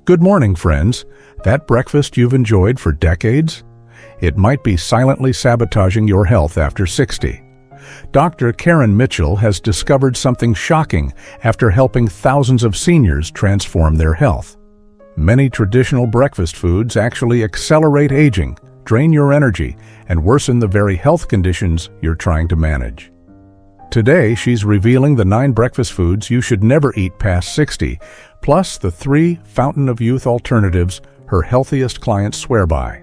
Good morning, friends. That breakfast you've enjoyed for decades? It might be silently sabotaging your health after 60. Dr. Karen Mitchell has discovered something shocking after helping thousands of seniors transform their health. Many traditional breakfast foods actually accelerate aging, drain your energy, and worsen the very health conditions you're trying to manage. Today, she's revealing the 9 breakfast foods you should never eat past 60, plus the 3 fountain of youth alternatives her healthiest clients swear by.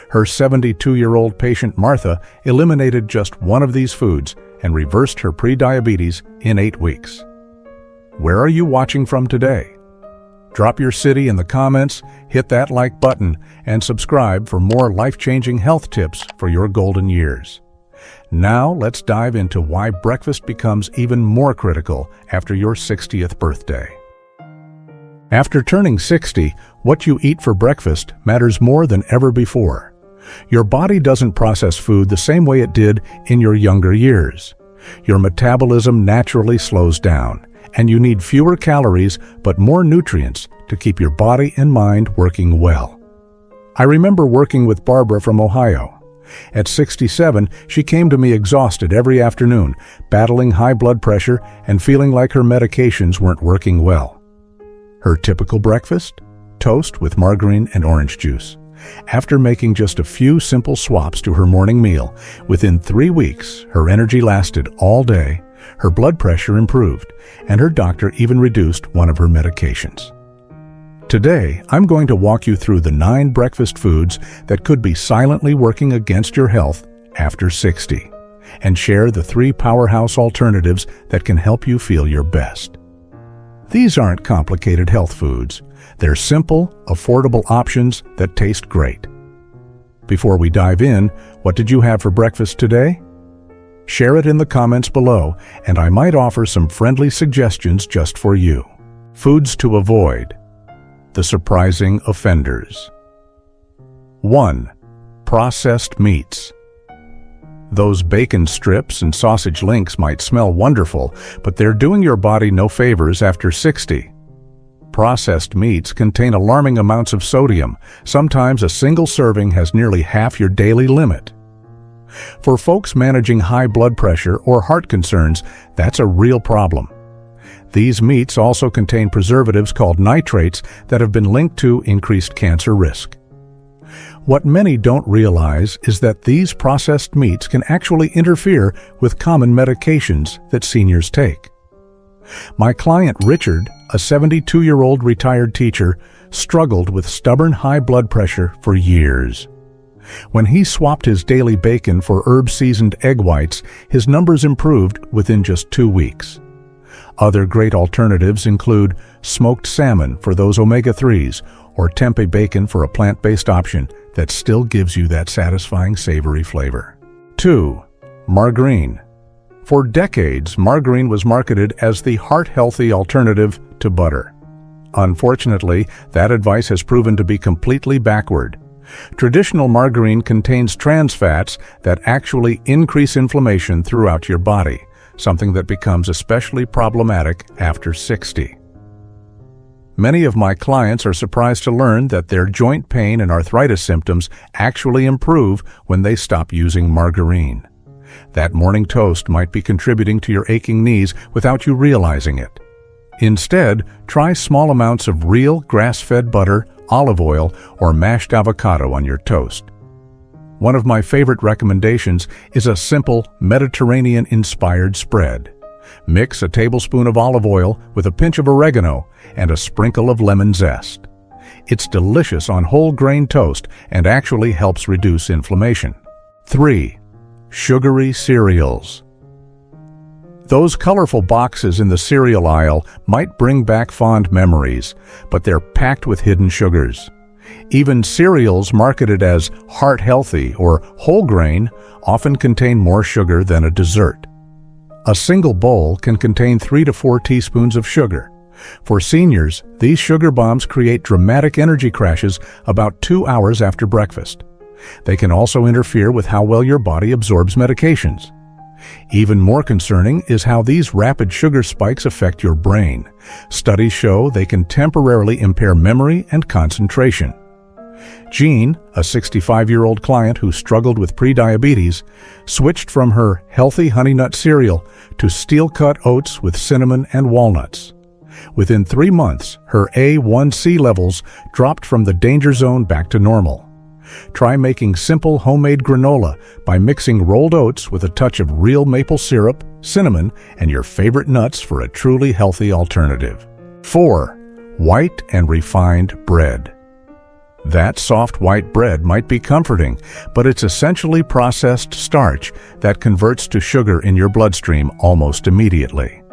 Her 72-year-old patient Martha eliminated just one of these foods and reversed her prediabetes in 8 weeks. Where are you watching from today? Drop your city in the comments, hit that like button, and subscribe for more life-changing health tips for your golden years. Now let's dive into why breakfast becomes even more critical after your 60th birthday. After turning 60, what you eat for breakfast matters more than ever before. Your body doesn't process food the same way it did in your younger years. Your metabolism naturally slows down, and you need fewer calories but more nutrients to keep your body and mind working well. I remember working with Barbara from Ohio. At 67, she came to me exhausted every afternoon, battling high blood pressure and feeling like her medications weren't working well. Her typical breakfast? Toast with margarine and orange juice. After making just a few simple swaps to her morning meal, within 3 weeks, her energy lasted all day, her blood pressure improved, and her doctor even reduced one of her medications. Today, I'm going to walk you through the 9 breakfast foods that could be silently working against your health after 60, and share the 3 powerhouse alternatives that can help you feel your best. These aren't complicated health foods. They're simple, affordable options that taste great. Before we dive in, what did you have for breakfast today? Share it in the comments below, and I might offer some friendly suggestions just for you. Foods to avoid. The surprising offenders. 1. Processed meats. Those bacon strips and sausage links might smell wonderful, but they're doing your body no favors after 60. Processed meats contain alarming amounts of sodium. Sometimes a single serving has nearly half your daily limit. For folks managing high blood pressure or heart concerns, that's a real problem. These meats also contain preservatives called nitrates that have been linked to increased cancer risk. What many don't realize is that these processed meats can actually interfere with common medications that seniors take. My client Richard, a 72-year-old retired teacher, struggled with stubborn high blood pressure for years. When he swapped his daily bacon for herb-seasoned egg whites, his numbers improved within just 2 weeks. Other great alternatives include smoked salmon for those omega-3s or tempeh bacon for a plant-based option that still gives you that satisfying savory flavor. 2. Margarine. For decades, margarine was marketed as the heart-healthy alternative to butter. Unfortunately, that advice has proven to be completely backward. Traditional margarine contains trans fats that actually increase inflammation throughout your body, something that becomes especially problematic after 60. Many of my clients are surprised to learn that their joint pain and arthritis symptoms actually improve when they stop using margarine. That morning toast might be contributing to your aching knees without you realizing it. Instead, try small amounts of real grass-fed butter, olive oil, or mashed avocado on your toast. One of my favorite recommendations is a simple Mediterranean-inspired spread. Mix a tablespoon of olive oil with a pinch of oregano and a sprinkle of lemon zest. It's delicious on whole grain toast and actually helps reduce inflammation. 3. Sugary cereals. Those colorful boxes in the cereal aisle might bring back fond memories, but they're packed with hidden sugars. Even cereals marketed as heart-healthy or whole grain often contain more sugar than a dessert. A single bowl can contain 3 to 4 teaspoons of sugar. For seniors, these sugar bombs create dramatic energy crashes about 2 hours after breakfast. They can also interfere with how well your body absorbs medications. Even more concerning is how these rapid sugar spikes affect your brain. Studies show they can temporarily impair memory and concentration. Jean, a 65-year-old client who struggled with prediabetes, switched from her healthy Honey Nut cereal to steel-cut oats with cinnamon and walnuts. Within 3 months, her A1C levels dropped from the danger zone back to normal. Try making simple homemade granola by mixing rolled oats with a touch of real maple syrup, cinnamon, and your favorite nuts for a truly healthy alternative. 4. White and refined bread. That soft white bread might be comforting, but it's essentially processed starch that converts to sugar in your bloodstream almost immediately.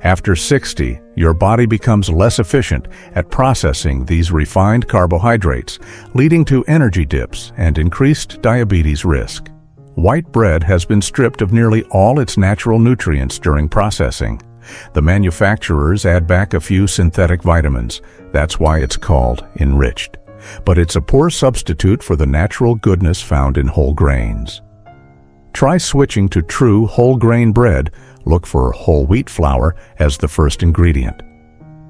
After 60, your body becomes less efficient at processing these refined carbohydrates, leading to energy dips and increased diabetes risk. White bread has been stripped of nearly all its natural nutrients during processing. The manufacturers add back a few synthetic vitamins. That's why it's called enriched. But it's a poor substitute for the natural goodness found in whole grains. Try switching to true whole grain bread. Look for whole wheat flour as the first ingredient.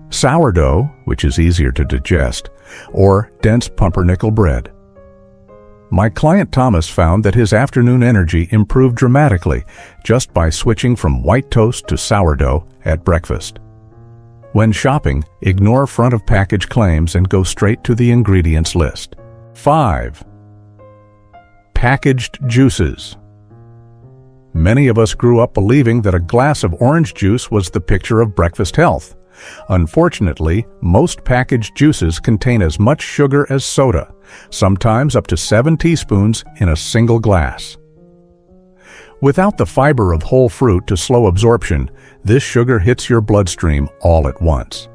Sourdough, which is easier to digest, or dense pumpernickel bread. My client Thomas found that his afternoon energy improved dramatically just by switching from white toast to sourdough at breakfast. When shopping, ignore front-of-package claims and go straight to the ingredients list. 5. Packaged juices. Many of us grew up believing that a glass of orange juice was the picture of breakfast health. Unfortunately, most packaged juices contain as much sugar as soda, sometimes up to 7 teaspoons in a single glass. Without the fiber of whole fruit to slow absorption, this sugar hits your bloodstream all at once.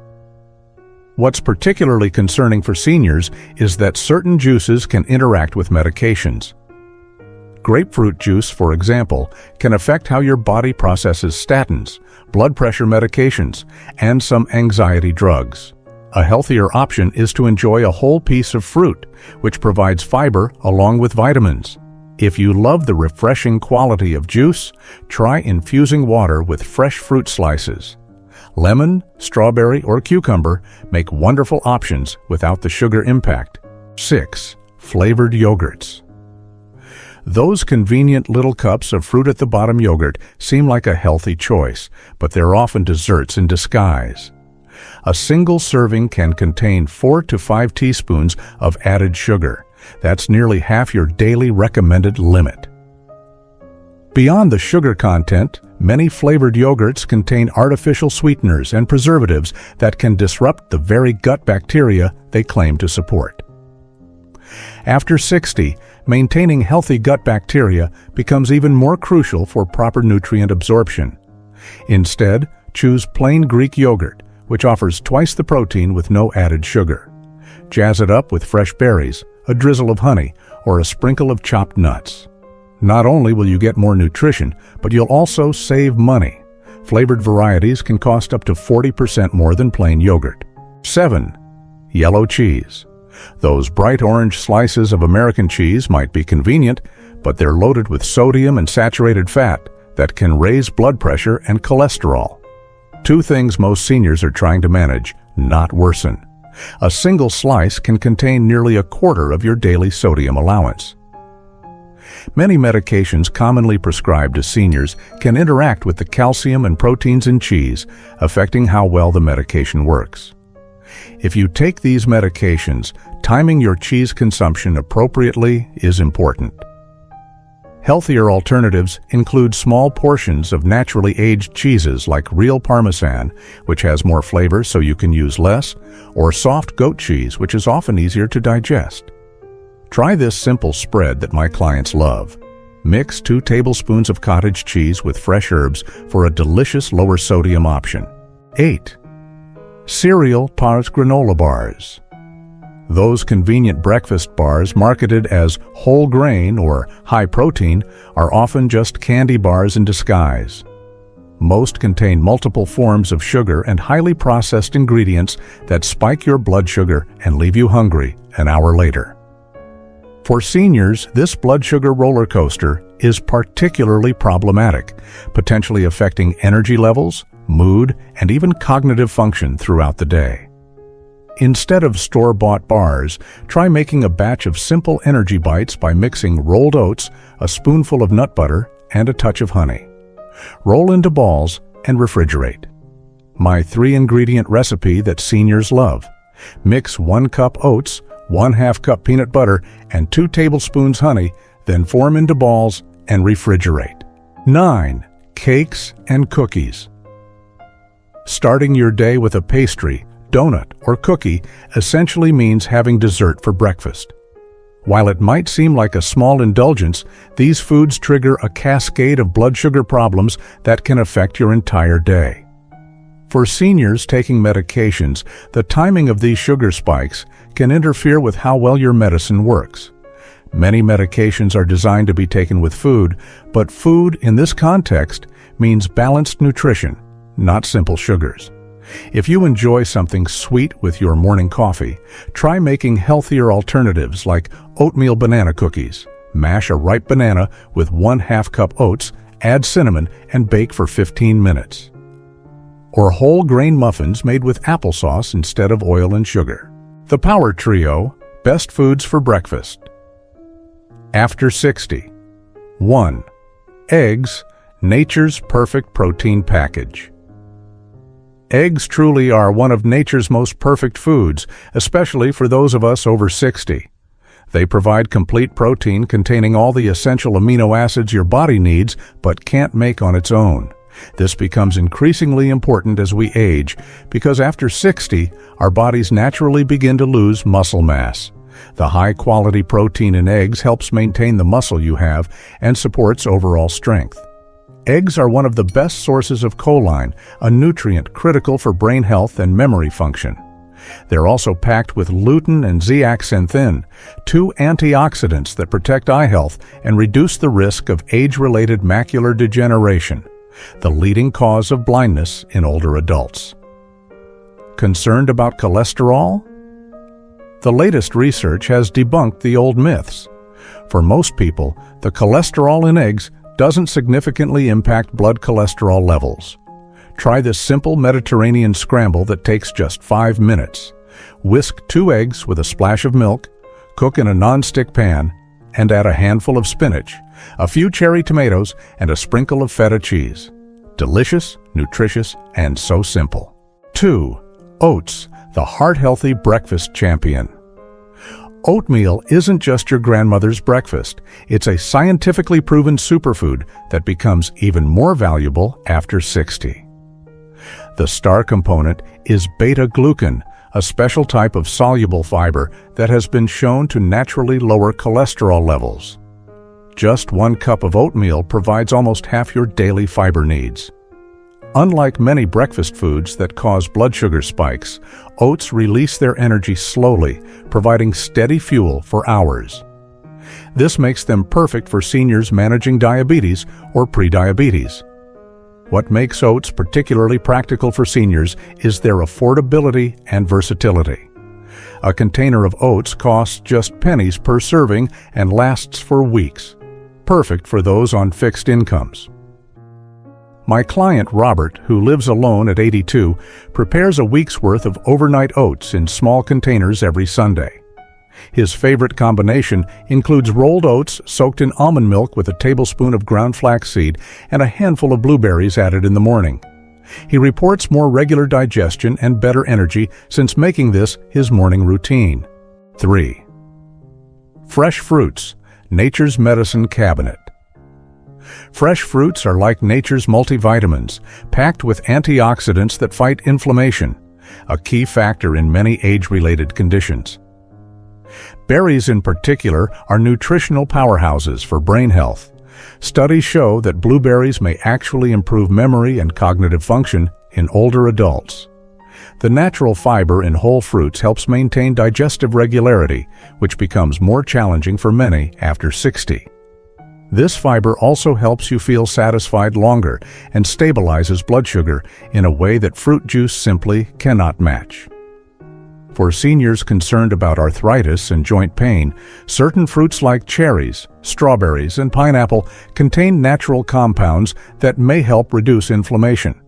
What's particularly concerning for seniors is that certain juices can interact with medications. Grapefruit juice, for example, can affect how your body processes statins, blood pressure medications, and some anxiety drugs. A healthier option is to enjoy a whole piece of fruit, which provides fiber along with vitamins. If you love the refreshing quality of juice, try infusing water with fresh fruit slices. Lemon, strawberry, or cucumber make wonderful options without the sugar impact. 6. Flavored yogurts. Those convenient little cups of fruit-at-the-bottom yogurt seem like a healthy choice, but they're often desserts in disguise. A single serving can contain 4 to 5 teaspoons of added sugar. That's nearly half your daily recommended limit. Beyond the sugar content, many flavored yogurts contain artificial sweeteners and preservatives that can disrupt the very gut bacteria they claim to support. After 60, maintaining healthy gut bacteria becomes even more crucial for proper nutrient absorption. Instead, choose plain Greek yogurt, which offers twice the protein with no added sugar. Jazz it up with fresh berries, a drizzle of honey, or a sprinkle of chopped nuts. Not only will you get more nutrition, but you'll also save money. Flavored varieties can cost up to 40% more than plain yogurt. 7. Yellow cheese. Those bright orange slices of American cheese might be convenient, but they're loaded with sodium and saturated fat that can raise blood pressure and cholesterol. 2 things most seniors are trying to manage, not worsen. A single slice can contain nearly a quarter of your daily sodium allowance. Many medications commonly prescribed to seniors can interact with the calcium and proteins in cheese, affecting how well the medication works. If you take these medications, timing your cheese consumption appropriately is important. Healthier alternatives include small portions of naturally aged cheeses like real Parmesan, which has more flavor so you can use less, or soft goat cheese, which is often easier to digest. Try this simple spread that my clients love. Mix 2 tablespoons of cottage cheese with fresh herbs for a delicious lower sodium option. 8. Cereal Pars granola bars. Those convenient breakfast bars marketed as whole grain or high protein are often just candy bars in disguise. Most contain multiple forms of sugar and highly processed ingredients that spike your blood sugar and leave you hungry an hour later. For seniors, this blood sugar roller coaster is particularly problematic, potentially affecting energy levels, mood, and even cognitive function throughout the day. Instead of store-bought bars, try making a batch of simple energy bites by mixing rolled oats, a spoonful of nut butter, and a touch of honey. Roll into balls and refrigerate. My 3-ingredient recipe that seniors love. Mix 1 cup oats, 1/2 cup peanut butter, and 2 tablespoons honey, then form into balls and refrigerate. 9. Cakes and cookies. Starting your day with a pastry, donut, or cookie essentially means having dessert for breakfast. While it might seem like a small indulgence, these foods trigger a cascade of blood sugar problems that can affect your entire day. For seniors taking medications, the timing of these sugar spikes can interfere with how well your medicine works. Many medications are designed to be taken with food, but food in this context means balanced nutrition, not simple sugars. If you enjoy something sweet with your morning coffee, try making healthier alternatives like oatmeal banana cookies. Mash a ripe banana with 1/2 cup oats, add cinnamon, and bake for 15 minutes. Or whole grain muffins made with applesauce instead of oil and sugar. The Power Trio, best foods for breakfast. After 60. 1. Eggs, nature's perfect protein package. Eggs truly are one of nature's most perfect foods, especially for those of us over 60. They provide complete protein containing all the essential amino acids your body needs but can't make on its own. This becomes increasingly important as we age because after 60, our bodies naturally begin to lose muscle mass. The high-quality protein in eggs helps maintain the muscle you have and supports overall strength. Eggs are one of the best sources of choline, a nutrient critical for brain health and memory function. They're also packed with lutein and zeaxanthin, 2 antioxidants that protect eye health and reduce the risk of age-related macular degeneration, the leading cause of blindness in older adults. Concerned about cholesterol? The latest research has debunked the old myths. For most people, the cholesterol in eggs doesn't significantly impact blood cholesterol levels. Try this simple Mediterranean scramble that takes just 5 minutes. Whisk 2 eggs with a splash of milk, cook in a non-stick pan, and add a handful of spinach, a few cherry tomatoes, and a sprinkle of feta cheese. Delicious, nutritious, and so simple. 2. Oats, the heart-healthy breakfast champion. Oatmeal isn't just your grandmother's breakfast. It's a scientifically proven superfood that becomes even more valuable after 60. The star component is beta-glucan, a special type of soluble fiber that has been shown to naturally lower cholesterol levels. Just 1 cup of oatmeal provides almost half your daily fiber needs. Unlike many breakfast foods that cause blood sugar spikes, oats release their energy slowly, providing steady fuel for hours. This makes them perfect for seniors managing diabetes or prediabetes. What makes oats particularly practical for seniors is their affordability and versatility. A container of oats costs just pennies per serving and lasts for weeks, perfect for those on fixed incomes. My client Robert, who lives alone at 82, prepares a week's worth of overnight oats in small containers every Sunday. His favorite combination includes rolled oats soaked in almond milk with a tablespoon of ground flaxseed and a handful of blueberries added in the morning. He reports more regular digestion and better energy since making this his morning routine. 3. Fresh fruits, nature's medicine cabinet. Fresh fruits are like nature's multivitamins, packed with antioxidants that fight inflammation, a key factor in many age-related conditions. Berries in particular are nutritional powerhouses for brain health. Studies show that blueberries may actually improve memory and cognitive function in older adults. The natural fiber in whole fruits helps maintain digestive regularity, which becomes more challenging for many after 60. This fiber also helps you feel satisfied longer and stabilizes blood sugar in a way that fruit juice simply cannot match. For seniors concerned about arthritis and joint pain, certain fruits like cherries, strawberries, and pineapple contain natural compounds that may help reduce inflammation.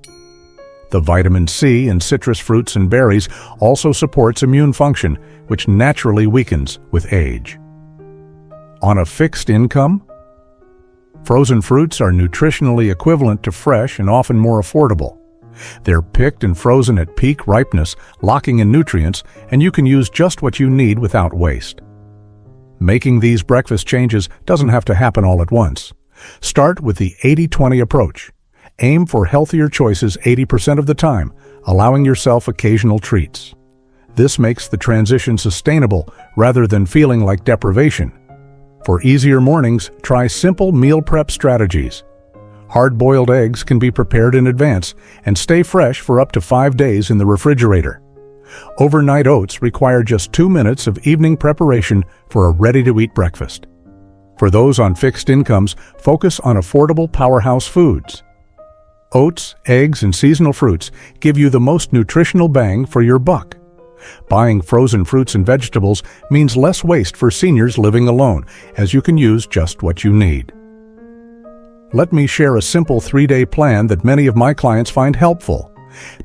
The vitamin C in citrus fruits and berries also supports immune function, which naturally weakens with age. On a fixed income? Frozen fruits are nutritionally equivalent to fresh and often more affordable. They're picked and frozen at peak ripeness, locking in nutrients, and you can use just what you need without waste. Making these breakfast changes doesn't have to happen all at once. Start with the 80-20 approach. Aim for healthier choices 80% of the time, allowing yourself occasional treats. This makes the transition sustainable rather than feeling like deprivation. For easier mornings, try simple meal prep strategies. Hard-boiled eggs can be prepared in advance and stay fresh for up to 5 days in the refrigerator. Overnight oats require just 2 minutes of evening preparation for a ready-to-eat breakfast. For those on fixed incomes, focus on affordable powerhouse foods. Oats, eggs, and seasonal fruits give you the most nutritional bang for your buck. Buying frozen fruits and vegetables means less waste for seniors living alone, as you can use just what you need. Let me share a simple 3-day plan that many of my clients find helpful.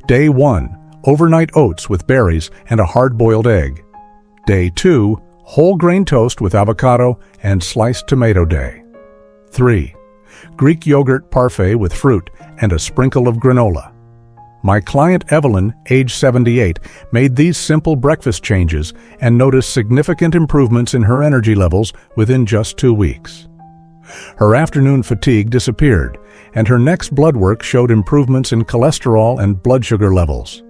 Day 1, overnight oats with berries and a hard-boiled egg. Day 2, whole grain toast with avocado and sliced tomato day. 3, Greek yogurt parfait with fruit and a sprinkle of granola. My client Evelyn, age 78, made these simple breakfast changes and noticed significant improvements in her energy levels within just 2 weeks. Her afternoon fatigue disappeared, and her next blood work showed improvements in cholesterol and blood sugar levels.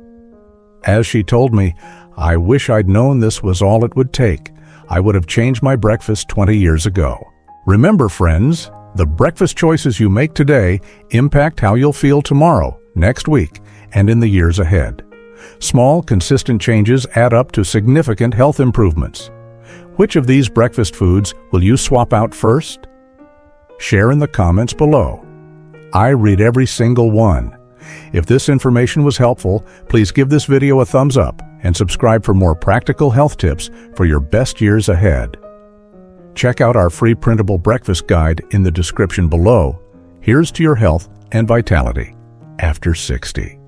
As she told me, "I wish I'd known this was all it would take. I would have changed my breakfast 20 years ago." Remember, friends, the breakfast choices you make today impact how you'll feel tomorrow, next week, and in the years ahead. Small, consistent changes add up to significant health improvements. Which of these breakfast foods will you swap out first? Share in the comments below. I read every single one. If this information was helpful, please give this video a thumbs up and subscribe for more practical health tips for your best years ahead. Check out our free printable breakfast guide in the description below. Here's to your health and vitality after 60.